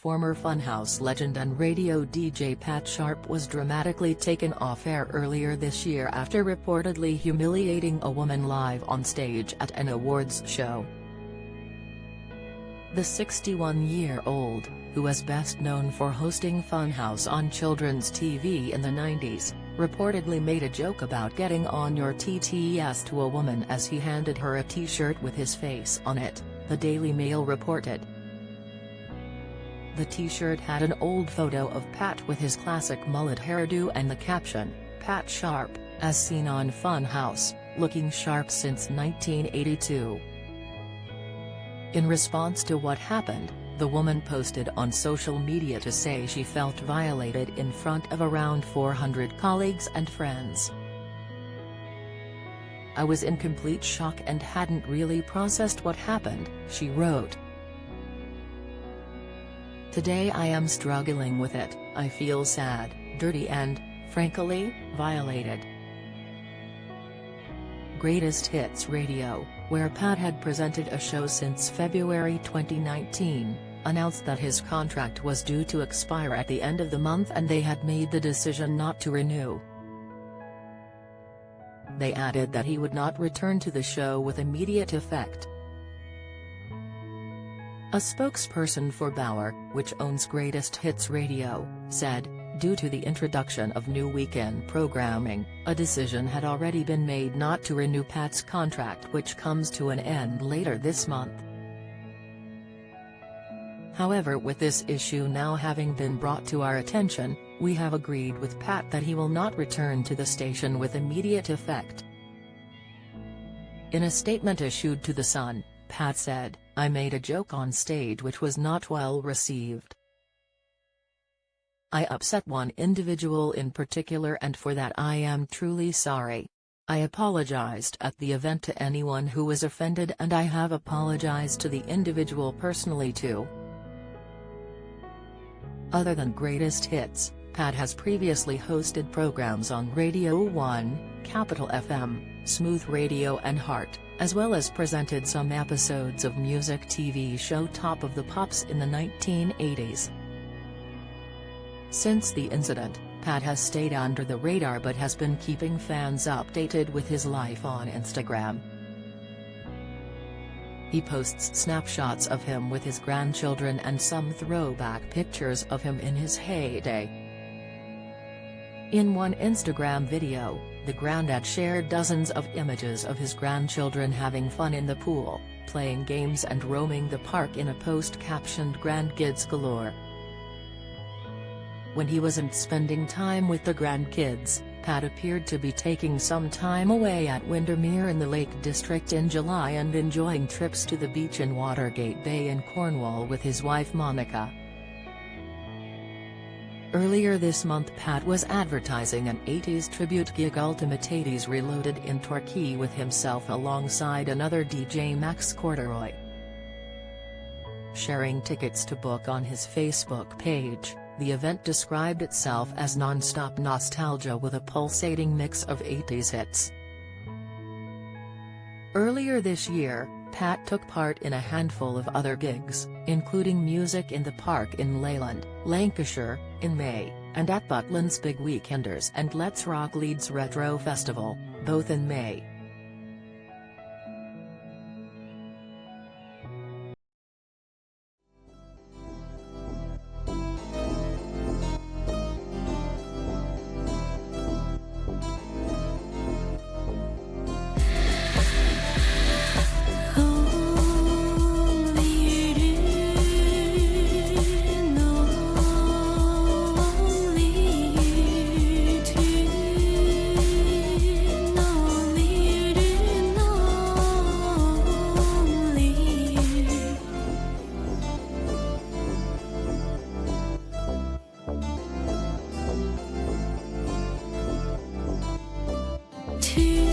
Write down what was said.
former Funhouse legend and radio DJ Pat Sharp was dramatically taken off air earlier this year after reportedly humiliating a woman live on stage at an awards show. The 61-year-old, who is best known for hosting Funhouse on children's TV in the 90s, reportedly made a joke about getting on your TTS to a woman as he handed her a t-shirt with his face on it, the Daily Mail reported. The t-shirt had an old photo of Pat with his classic mullet hairdo and the caption, "Pat Sharp, as seen on Funhouse, looking sharp since 1982." In response to what happened, the woman posted on social media to say she felt violated in front of around 400 colleagues and friends. "I was in complete shock and hadn't really processed what happened," she wrote. "Today I am struggling with it. I feel sad, dirty and, frankly, violated." Greatest Hits Radio, where Pat had presented a show since February 2019, announced that his contract was due to expire at the end of the month and they had made the decision not to renew. They added that he would not return to the show with immediate effect. A spokesperson for Bauer, which owns Greatest Hits Radio, said, "Due to the introduction of new weekend programming, a decision had already been made not to renew Pat's contract, which comes to an end later this month." However, with this issue now having been brought to our attention, we have agreed with Pat that he will not return to the station with immediate effect. In a statement issued to The Sun, Pat said, "I made a joke on stage which was not well received. I upset one individual in particular and for that I am truly sorry. I apologized at the event to anyone who was offended and I have apologized to the individual personally too." Other than Greatest Hits, Pat has previously hosted programs on Radio 1, Capital FM, Smooth Radio and Heart, as well as presented some episodes of music TV show Top of the Pops in the 1980s. Since the incident, Pat has stayed under the radar but has been keeping fans updated with his life on Instagram. He posts snapshots of him with his grandchildren and some throwback pictures of him in his heyday. In one Instagram video, the granddad shared dozens of images of his grandchildren having fun in the pool, playing games and roaming the park in a post captioned "Grandkids Galore." When he wasn't spending time with the grandkids, Pat appeared to be taking some time away at Windermere in the Lake District in July and enjoying trips to the beach in Watergate Bay in Cornwall with his wife Monica. Earlier this month Pat was advertising an 80s tribute gig Ultimate 80s Reloaded in Torquay with himself alongside another DJ Max Corduroy. Sharing tickets to book on his Facebook page, the event described itself as non-stop nostalgia with a pulsating mix of 80s hits. Earlier this year, Pat took part in a handful of other gigs, including Music in the Park in Leyland, Lancashire, in May, and at Butlins Big Weekenders and Let's Rock Leeds Retro Festival, both in May. To